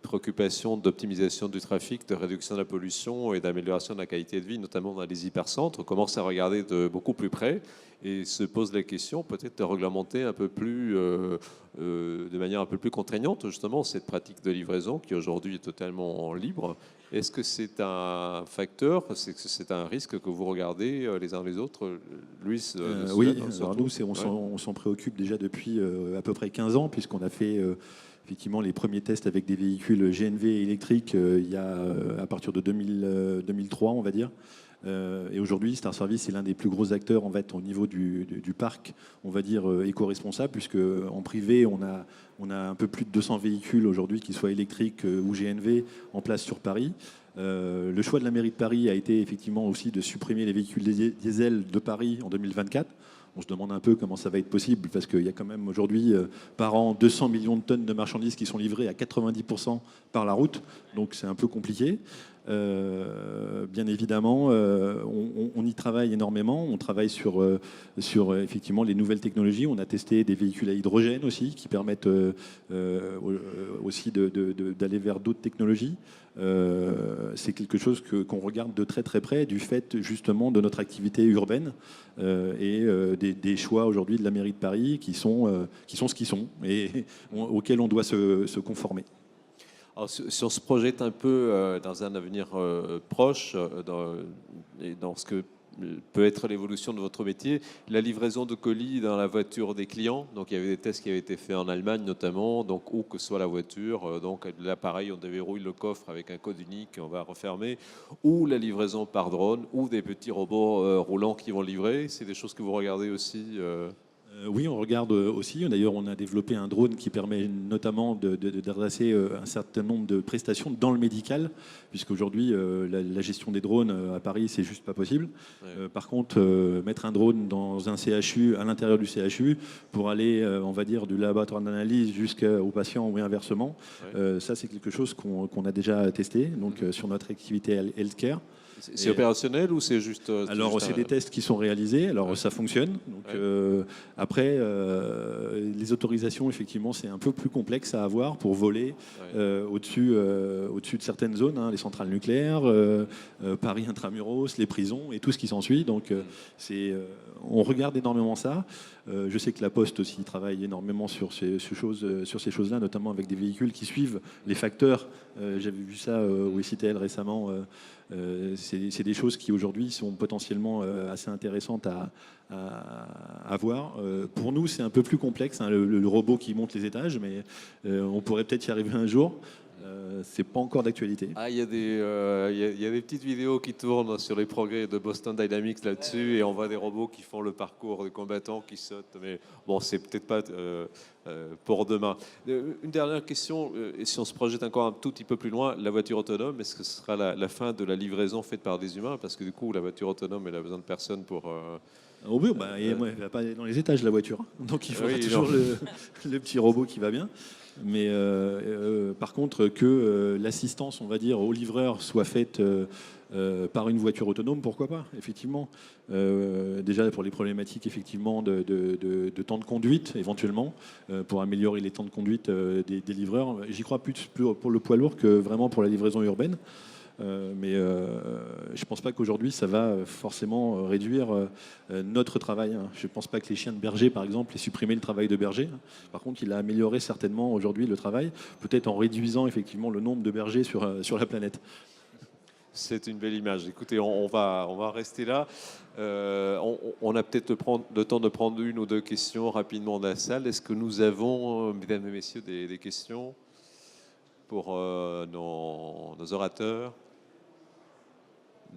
préoccupation d'optimisation du trafic, de réduction de la pollution et d'amélioration de la qualité de vie, notamment dans les hypercentres, commencent à regarder de beaucoup plus près et se posent la question peut-être de réglementer un peu plus, de manière un peu plus contraignante, justement, cette pratique de livraison qui aujourd'hui est totalement libre. Est-ce que c'est un facteur, c'est un risque que vous regardez les uns les autres, Louis? Oui, alors nous, on s'en préoccupe déjà depuis à peu près 15 ans, puisqu'on a fait effectivement les premiers tests avec des véhicules GNV électriques il y a à partir de 2003, on va dire. Et aujourd'hui, Star Service est l'un des plus gros acteurs en fait, au niveau du parc, on va dire éco-responsable, puisque en privé, on a un peu plus de 200 véhicules aujourd'hui, qu'ils soient électriques ou GNV, en place sur Paris. Le choix de la mairie de Paris a été effectivement aussi de supprimer les véhicules diesel de Paris en 2024. On se demande un peu comment ça va être possible, parce qu'il y a quand même aujourd'hui par an 200 millions de tonnes de marchandises qui sont livrées à 90% par la route, donc c'est un peu compliqué. Bien évidemment, on y travaille énormément. On travaille sur effectivement les nouvelles technologies. On a testé des véhicules à hydrogène aussi, qui permettent aussi d'aller vers d'autres technologies. C'est quelque chose qu'on regarde de très très près du fait justement de notre activité urbaine et des choix aujourd'hui de la mairie de Paris qui sont ce qu'ils sont et auxquels on doit se conformer. Alors, si on se projette un peu dans un avenir proche, dans ce que peut être l'évolution de votre métier, la livraison de colis dans la voiture des clients, donc il y avait des tests qui avaient été faits en Allemagne notamment, donc où que soit la voiture, donc l'appareil, on déverrouille le coffre avec un code unique, on va refermer, ou la livraison par drone, ou des petits robots roulants qui vont livrer, c'est des choses que vous regardez aussi Oui, on regarde aussi. D'ailleurs, on a développé un drone qui permet notamment d'adresser un certain nombre de prestations dans le médical, puisqu'aujourd'hui, la gestion des drones à Paris, c'est juste pas possible. Ouais. Par contre, mettre un drone dans un CHU, à l'intérieur du CHU, pour aller, on va dire, du laboratoire d'analyse jusqu'au patient ou inversement, Ouais. ça, c'est quelque chose qu'on a déjà testé donc, sur notre activité healthcare. C'est opérationnel ou c'est juste... Alors, c'est des tests qui sont réalisés. Alors, Ouais. ça fonctionne. Donc, Ouais. après, les autorisations, effectivement, c'est un peu plus complexe à avoir pour voler Ouais. au-dessus de certaines zones, hein, les centrales nucléaires, Paris intramuros, les prisons et tout ce qui s'ensuit. Donc, on regarde énormément ça. Je sais que la Poste aussi travaille énormément sur ces choses-là, notamment avec des véhicules qui suivent les facteurs. J'avais vu ça au ICTL récemment. C'est des choses qui aujourd'hui sont potentiellement assez intéressantes à voir. Pour nous, c'est un peu plus complexe, hein, le robot qui monte les étages, mais on pourrait peut-être y arriver un jour. C'est pas encore d'actualité. Ah, il y a des petites vidéos qui tournent sur les progrès de Boston Dynamics là-dessus, et on voit des robots qui font le parcours des combattants qui sautent. Mais bon, c'est peut-être pas pour demain. Une dernière question, et si on se projette encore un tout petit peu plus loin, la voiture autonome, est-ce que ce sera la fin de la livraison faite par des humains? Parce que du coup, la voiture autonome, elle a besoin de personne pour... Oh oui, bah, elle va pas aller dans les étages la voiture, hein. Donc il faudra Oui, toujours le petit robot qui va bien. Mais par contre, que l'assistance, on va dire, au livreur soit faite par une voiture autonome, pourquoi pas, effectivement. Déjà pour les problématiques effectivement de temps de conduite, éventuellement, pour améliorer les temps de conduite des livreurs. J'y crois plus pour le poids lourd que vraiment pour la livraison urbaine. Mais je ne pense pas qu'aujourd'hui ça va forcément réduire notre travail, hein. Je ne pense pas que les chiens de berger, par exemple, aient supprimé le travail de berger. Par contre, il a amélioré certainement aujourd'hui le travail, peut-être en réduisant effectivement le nombre de bergers sur la planète. C'est une belle image. Écoutez, on va rester là. On a peut-être le temps de prendre une ou deux questions rapidement dans la salle. Est-ce que nous avons, mesdames et messieurs, des questions pour nos orateurs?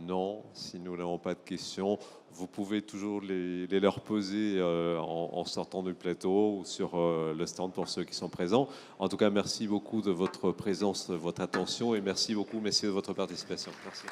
Non, si nous n'avons pas de questions, vous pouvez toujours les leur poser en sortant du plateau ou sur le stand pour ceux qui sont présents. En tout cas, merci beaucoup de votre présence, de votre attention, et merci beaucoup, messieurs, de votre participation. Merci.